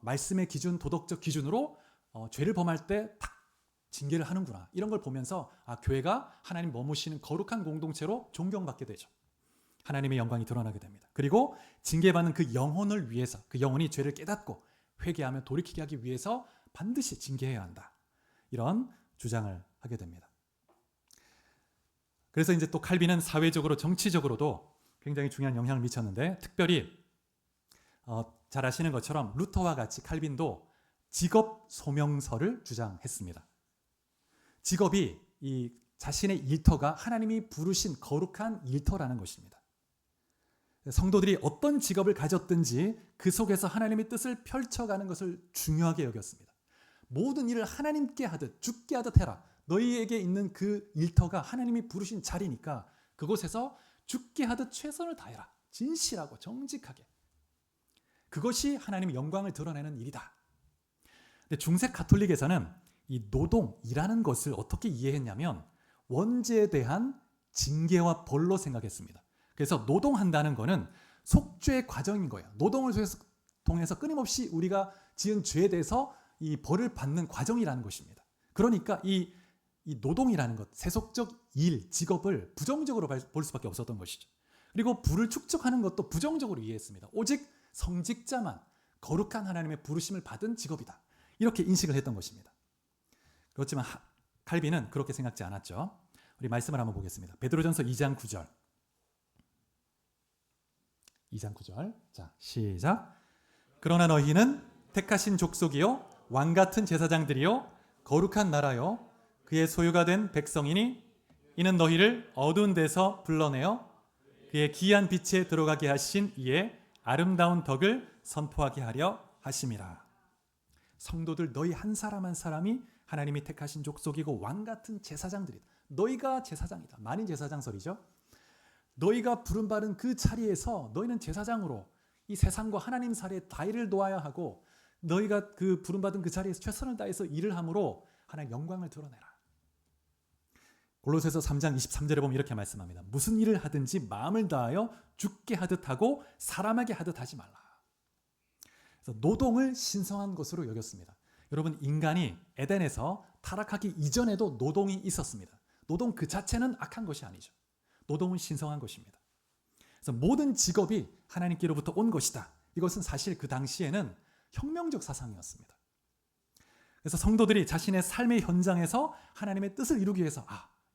말씀의 기준, 도덕적 기준으로 죄를 범할 때 딱 징계를 하는구나, 이런 걸 보면서 교회가 하나님 머무시는 거룩한 공동체로 존경받게 되죠. 하나님의 영광이 드러나게 됩니다. 그리고 징계받는 그 영혼을 위해서, 그 영혼이 죄를 깨닫고 회개하며 돌이키게 하기 위해서 반드시 징계해야 한다, 이런 주장을 하게 됩니다. 그래서 이제 또 칼빈은 사회적으로, 정치적으로도 굉장히 중요한 영향을 미쳤는데, 특별히 잘 아시는 것처럼 루터와 같이 칼빈도 직업 소명서를 주장했습니다. 직업이 이 자신의 일터가 하나님이 부르신 거룩한 일터라는 것입니다. 성도들이 어떤 직업을 가졌든지 그 속에서 하나님의 뜻을 펼쳐가는 것을 중요하게 여겼습니다. 모든 일을 하나님께 하듯 죽게 하듯 해라. 너희에게 있는 그 일터가 하나님이 부르신 자리니까 그곳에서 죽게 하듯 최선을 다해라. 진실하고 정직하게. 그것이 하나님의 영광을 드러내는 일이다. 근데 중세 가톨릭에서는 이 노동, 일하는 것을 어떻게 이해했냐면 원죄에 대한 징계와 벌로 생각했습니다. 그래서 노동한다는 것은 속죄의 과정인 거예요. 노동을 통해서 끊임없이 우리가 지은 죄에 대해서 이 벌을 받는 과정이라는 것입니다. 그러니까 이 노동이라는 것, 세속적 일, 직업을 부정적으로 볼 수밖에 없었던 것이죠. 그리고 부를 축적하는 것도 부정적으로 이해했습니다. 오직 성직자만 거룩한 하나님의 부르심을 받은 직업이다, 이렇게 인식을 했던 것입니다. 그렇지만 칼빈은 그렇게 생각지 않았죠. 우리 말씀을 한번 보겠습니다. 베드로전서 2장 9절. 2장 9절. 자, 시작. 그러나 너희는 택하신 족속이요 왕 같은 제사장들이요 거룩한 나라요 그의 소유가 된 백성이니 이는 너희를 어두운 데서 불러내어 그의 귀한 빛에 들어가게 하신 이의 아름다운 덕을 선포하게 하려 하심이라. 성도들 너희 한 사람 한 사람이 하나님이 택하신 족속이고 왕 같은 제사장들이다. 너희가 제사장이다. 만인 제사장설이죠. 너희가 부름받은 그 자리에서 너희는 제사장으로 이 세상과 하나님 사이에 다이를 놓아야 하고, 너희가 그 부름받은 그 자리에서 최선을 다해서 일을 함으로 하나님의 영광을 드러내라. 골로새서 3장 23절에 보면 이렇게 말씀합니다. 무슨 일을 하든지 마음을 다하여 죽게 하듯 하고 사람에게 하듯 하지 말라. 그래서 노동을 신성한 것으로 여겼습니다. 여러분, 인간이 에덴에서 타락하기 이전에도 노동이 있었습니다. 노동 그 자체는 악한 것이 아니죠. 노동은 신성한 것입니다. 그래서 모든 직업이 하나님께로부터 온 것이다. 이것은 사실 그 당시에는 혁명적 사상이었습니다. 그래서 성도들이 자신의 삶의 현장에서 하나님의 뜻을 이루기 위해서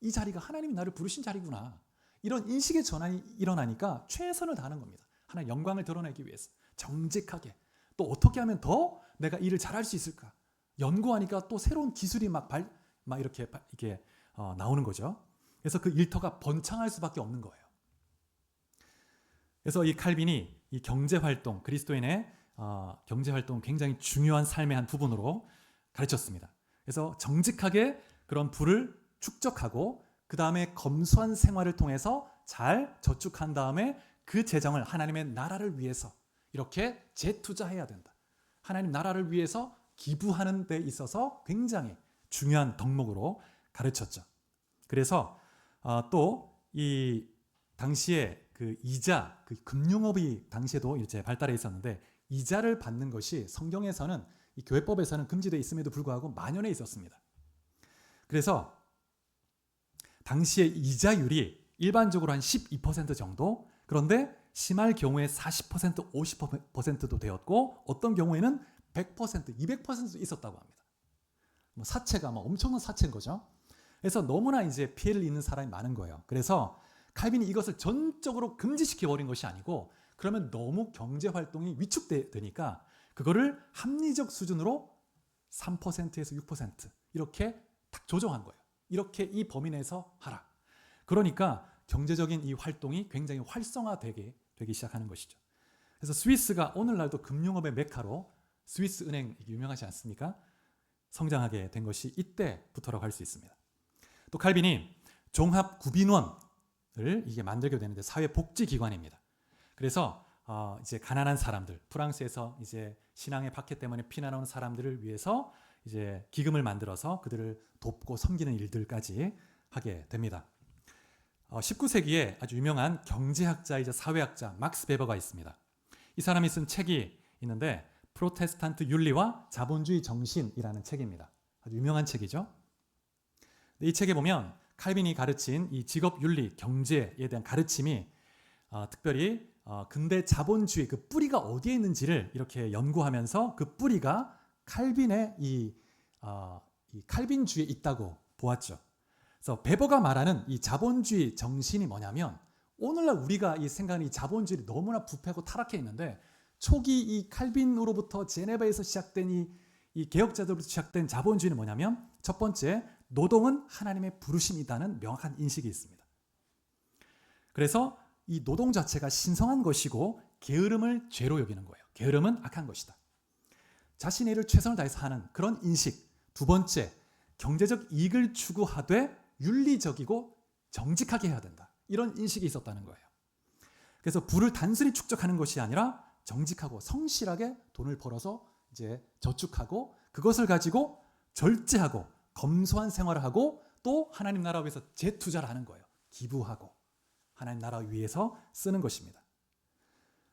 이 자리가 하나님이 나를 부르신 자리구나, 이런 인식의 전환이 일어나니까 최선을 다하는 겁니다. 하나님의 영광을 드러내기 위해서 정직하게, 또 어떻게 하면 더 내가 일을 잘할 수 있을까 연구하니까 또 새로운 기술이 이렇게 나오는 거죠. 그래서 그 일터가 번창할 수밖에 없는 거예요. 그래서 이 칼빈이 이 경제활동, 그리스도인의 경제활동 굉장히 중요한 삶의 한 부분으로 가르쳤습니다. 그래서 정직하게 그런 부를 축적하고 그 다음에 검소한 생활을 통해서 잘 저축한 다음에 그 재정을 하나님의 나라를 위해서 이렇게 재투자해야 된다. 하나님 나라를 위해서 기부하는 데 있어서 굉장히 중요한 덕목으로 가르쳤죠. 그래서 또 이 당시에 그 이자, 그 금융업이 당시에도 이제 발달해 있었는데 이자를 받는 것이 성경에서는 이 교회법에서는 금지되어 있음에도 불구하고 만연해 있었습니다. 그래서 당시의 이자율이 일반적으로 한 12% 정도, 그런데 심할 경우에 40%, 50%도 되었고 어떤 경우에는 100%, 200%도 있었다고 합니다. 사채가 엄청난 사채인 거죠. 그래서 너무나 이제 피해를 입는 사람이 많은 거예요. 그래서 칼빈이 이것을 전적으로 금지시켜 버린 것이 아니고 그러면 너무 경제 활동이 위축되니까 그거를 합리적 수준으로 3%에서 6% 이렇게 딱 조정한 거예요. 이렇게 이 범위 내에서 하라. 그러니까 경제적인 이 활동이 굉장히 활성화되기 시작하는 것이죠. 그래서 스위스가 오늘날도 금융업의 메카로 스위스 은행 유명하지 않습니까? 성장하게 된 것이 이때부터라고 할 수 있습니다. 또 칼빈이 종합구빈원을 이게 만들게 되는데 사회복지기관입니다. 그래서 이제 가난한 사람들, 프랑스에서 이제 신앙의 박해 때문에 피난온 사람들을 위해서 이제 기금을 만들어서 그들을 돕고 섬기는 일들까지 하게 됩니다. 19세기에 아주 유명한 경제학자이자 사회학자 막스 베버가 있습니다. 이 사람이 쓴 책이 있는데 프로테스탄트 윤리와 자본주의 정신이라는 책입니다. 아주 유명한 책이죠. 이 책에 보면 칼빈이 가르친 이 직업 윤리, 경제에 대한 가르침이 특별히 근대 자본주의 그 뿌리가 어디에 있는지를 이렇게 연구하면서 그 뿌리가 칼빈의 이 칼빈주의에 있다고 보았죠. 그래서 베버가 말하는 이 자본주의 정신이 뭐냐면 오늘날 우리가 이 생각하는 이 자본주의를 너무나 부패하고 타락해 있는데 초기 이 칼빈으로부터 제네바에서 시작된 이 개혁자들로부터 시작된 자본주의는 뭐냐면 첫 번째, 노동은 하나님의 부르심이다는 명확한 인식이 있습니다. 그래서 이 노동 자체가 신성한 것이고 게으름을 죄로 여기는 거예요. 게으름은 악한 것이다. 자신의 일을 최선을 다해서 하는 그런 인식. 두 번째, 경제적 이익을 추구하되 윤리적이고 정직하게 해야 된다. 이런 인식이 있었다는 거예요. 그래서 부를 단순히 축적하는 것이 아니라 정직하고 성실하게 돈을 벌어서 이제 저축하고 그것을 가지고 절제하고 검소한 생활을 하고 또 하나님 나라 위해서 재투자를 하는 거예요. 기부하고 하나님 나라 위해서 쓰는 것입니다.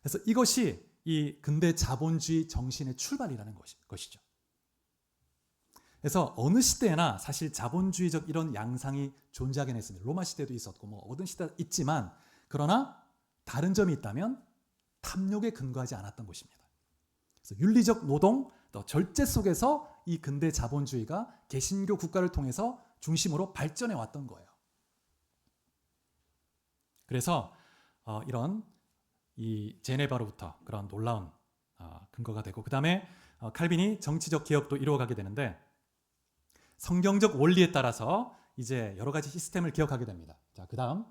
그래서 이것이 이 근대 자본주의 정신의 출발이라는 것이죠. 그래서 어느 시대나 사실 자본주의적 이런 양상이 존재하긴 했습니다. 로마 시대도 있었고 모든 시대도 있지만 그러나 다른 점이 있다면 탐욕에 근거하지 않았던 것입니다. 그래서 윤리적 노동, 또 절제 속에서 이 근대 자본주의가 개신교 국가를 통해서 중심으로 발전해 왔던 거예요. 그래서 이런 이 제네바로부터 그런 놀라운 근거가 되고 그 다음에 칼빈이 정치적 개혁도 이루어가게 되는데 성경적 원리에 따라서 이제 여러 가지 시스템을 개혁하게 됩니다. 자, 그 다음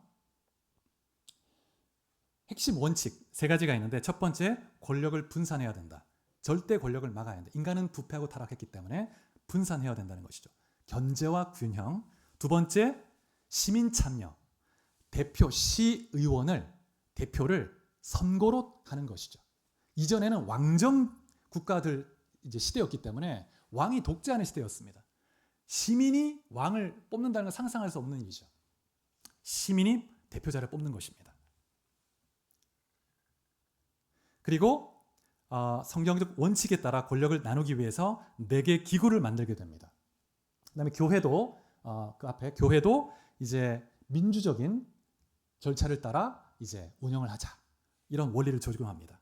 핵심 원칙 세 가지가 있는데 첫 번째, 권력을 분산해야 된다. 절대 권력을 막아야 한다. 인간은 부패하고 타락했기 때문에 분산해야 된다는 것이죠. 견제와 균형. 두 번째, 시민 참여. 대표, 시의원을 대표를 선거로 하는 것이죠. 이전에는 왕정 국가들 이제 시대였기 때문에 왕이 독재하는 시대였습니다. 시민이 왕을 뽑는다는 건 상상할 수 없는 일이죠. 시민이 대표자를 뽑는 것입니다. 그리고 성경적 원칙에 따라 권력을 나누기 위해서 4개 기구를 만들게 됩니다. 그다음에 교회도 그 앞에 교회도 이제 민주적인 절차를 따라 이제 운영을 하자. 이런 원리를 적용합니다.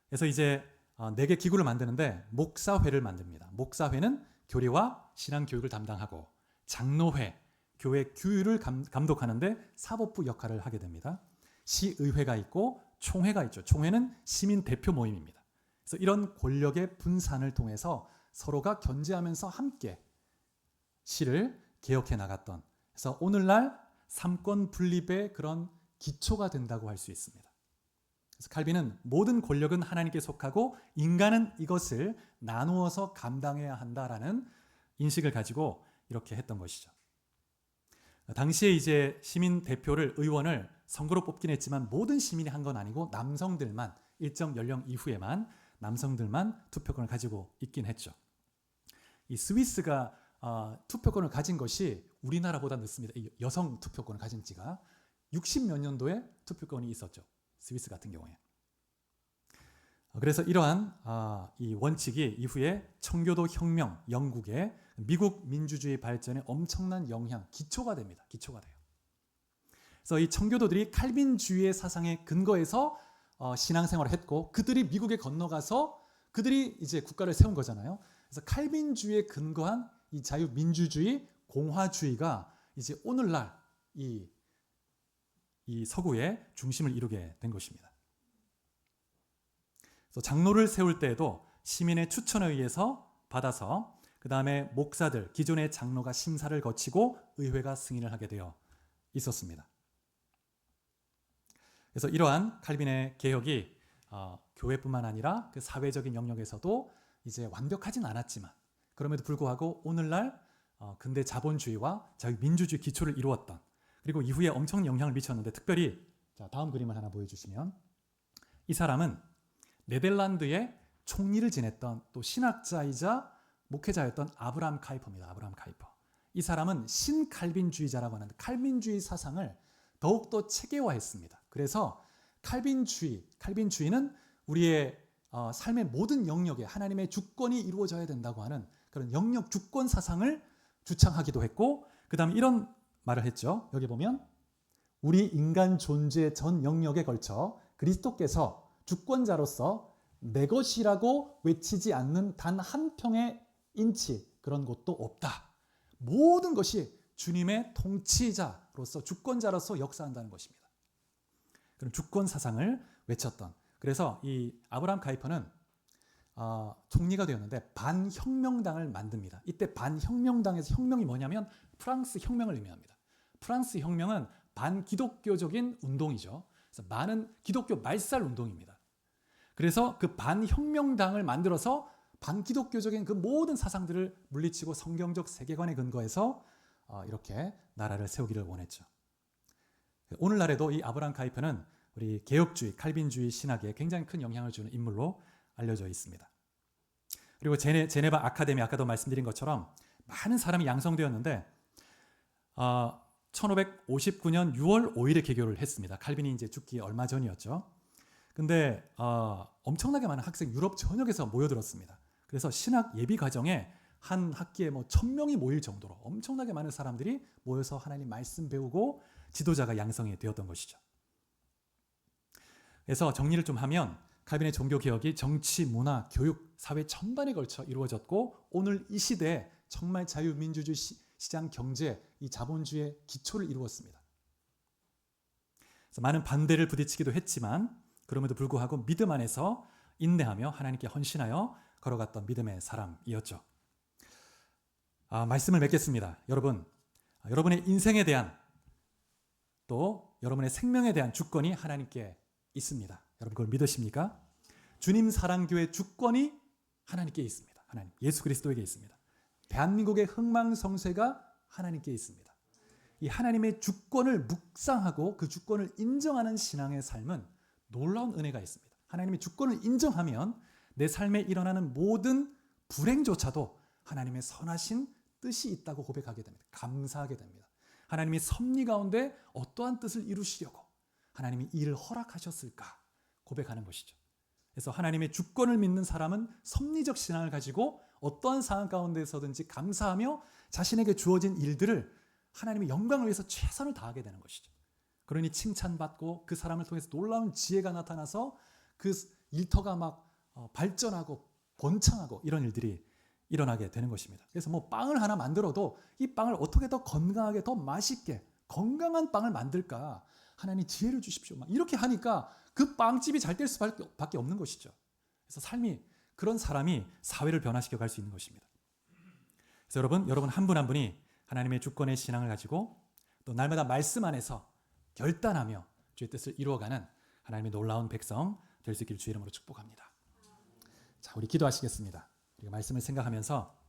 그래서 이제 4개 기구를 만드는데 목사회를 만듭니다. 목사회는 교리와 신앙 교육을 담당하고 장로회, 교회 규율을 감독하는데 사법부 역할을 하게 됩니다. 시의회가 있고 총회가 있죠. 총회는 시민 대표 모임입니다. 그래서 이런 권력의 분산을 통해서 서로가 견제하면서 함께 시를 개혁해 나갔던, 그래서 오늘날 삼권 분립의 그런 기초가 된다고 할 수 있습니다. 그래서 칼빈은 모든 권력은 하나님께 속하고 인간은 이것을 나누어서 감당해야 한다라는 인식을 가지고 이렇게 했던 것이죠. 당시에 이제 시민 대표를 의원을 선거로 뽑긴 했지만 모든 시민이 한 건 아니고 남성들만 일정 연령 이후에만 남성들만 투표권을 가지고 있긴 했죠. 이 스위스가 투표권을 가진 것이 우리나라보다 늦습니다. 여성 투표권을 가진 지가 60몇 년도에 투표권이 있었죠. 스위스 같은 경우에. 그래서 이러한 이 원칙이 이후에 청교도 혁명, 영국의 미국 민주주의 발전에 엄청난 영향, 기초가 됩니다. 기초가 돼요. 그래서 이 청교도들이 칼빈주의의 사상에 근거해서 신앙생활을 했고 그들이 미국에 건너가서 그들이 이제 국가를 세운 거잖아요. 그래서 칼빈주의에 근거한 이 자유민주주의, 공화주의가 이제 오늘날 이 서구의 중심을 이루게 된 것입니다. 그래서 장로를 세울 때에도 시민의 추천에 의해서 받아서 그 다음에 목사들, 기존의 장로가 심사를 거치고 의회가 승인을 하게 되어 있었습니다. 그래서 이러한 칼빈의 개혁이 교회뿐만 아니라 그 사회적인 영역에서도 이제 완벽하진 않았지만 그럼에도 불구하고 오늘날 근대 자본주의와 자유민주주의 기초를 이루었던 그리고 이후에 엄청 영향을 미쳤는데 특별히 다음 그림을 하나 보여주시면 이 사람은 네덜란드의 총리를 지냈던 또 신학자이자 목회자였던 아브라함 카이퍼입니다. 아브라함 카이퍼. 이 사람은 신칼빈주의자라고 하는데 칼빈주의 사상을 더욱더 체계화했습니다. 그래서 칼빈주의는 우리의 삶의 모든 영역에 하나님의 주권이 이루어져야 된다고 하는 그런 영역 주권 사상을 주창하기도 했고 그 다음에 이런 말을 했죠. 여기 보면 우리 인간 존재 전 영역에 걸쳐 그리스도께서 주권자로서 내 것이라고 외치지 않는 단 한 평의 인치 그런 곳도 없다. 모든 것이 주님의 통치자로서 주권자로서 역사한다는 것입니다. 그런 주권 사상을 외쳤던 그래서 이 아브라함 카이퍼는 총리가 되었는데 반혁명당을 만듭니다. 이때 반혁명당에서 혁명이 뭐냐면 프랑스 혁명을 의미합니다. 프랑스 혁명은 반기독교적인 운동이죠. 그래서 많은 기독교 말살 운동입니다. 그래서 그 반혁명당을 만들어서 반기독교적인 그 모든 사상들을 물리치고 성경적 세계관에 근거해서 이렇게 나라를 세우기를 원했죠. 오늘날에도 이 아브라함 카이퍼는 우리 개혁주의, 칼빈주의 신학에 굉장히 큰 영향을 주는 인물로 알려져 있습니다. 그리고 제네바 아카데미 아까도 말씀드린 것처럼 많은 사람이 양성되었는데 1559년 6월 5일에 개교를 했습니다. 칼빈이 이제 죽기 얼마 전이었죠. 근데 엄청나게 많은 학생 유럽 전역에서 모여들었습니다. 그래서 신학 예비 과정에 한 학기에 1000명이 모일 정도로 엄청나게 많은 사람들이 모여서 하나님 말씀 배우고 지도자가 양성이 되었던 것이죠. 그래서 정리를 좀 하면 칼빈의 종교 개혁이 정치, 문화, 교육, 사회 전반에 걸쳐 이루어졌고 오늘 이 시대에 정말 자유민주주의 시장 경제, 이 자본주의의 기초를 이루었습니다. 그래서 많은 반대를 부딪히기도 했지만 그럼에도 불구하고 믿음 안에서 인내하며 하나님께 헌신하여 걸어갔던 믿음의 사람이었죠. 말씀을 맺겠습니다. 여러분, 여러분의 인생에 대한 또 여러분의 생명에 대한 주권이 하나님께 있습니다. 여러분 그걸 믿으십니까? 주님 사랑교회 주권이 하나님께 있습니다. 하나님, 예수 그리스도에게 있습니다. 대한민국의 흥망성쇠가 하나님께 있습니다. 이 하나님의 주권을 묵상하고 그 주권을 인정하는 신앙의 삶은 놀라운 은혜가 있습니다. 하나님의 주권을 인정하면 내 삶에 일어나는 모든 불행조차도 하나님의 선하신 뜻이 있다고 고백하게 됩니다. 감사하게 됩니다. 하나님이 섭리 가운데 어떠한 뜻을 이루시려고 하나님이 이 일을 허락하셨을까 고백하는 것이죠. 그래서 하나님의 주권을 믿는 사람은 섭리적 신앙을 가지고 어떠한 상황 가운데서든지 감사하며 자신에게 주어진 일들을 하나님의 영광을 위해서 최선을 다하게 되는 것이죠. 그러니 칭찬받고 그 사람을 통해서 놀라운 지혜가 나타나서 그 일터가 막 발전하고 번창하고 이런 일들이 일어나게 되는 것입니다. 그래서 빵을 하나 만들어도 이 빵을 어떻게 더 건강하게 더 맛있게 건강한 빵을 만들까 하나님 지혜를 주십시오. 이렇게 하니까 그 빵집이 잘 될 수밖에 없는 것이죠. 그래서 삶이 그런 사람이 사회를 변화시켜 갈 수 있는 것입니다. 그래서 여러분 한 분 한 분이 하나님의 주권의 신앙을 가지고 또 날마다 말씀 안에서 결단하며 주의 뜻을 이루어가는 하나님의 놀라운 백성 될 수 있기를 주의 이름으로 축복합니다. 자, 우리 기도하시겠습니다. 우리가 말씀을 생각하면서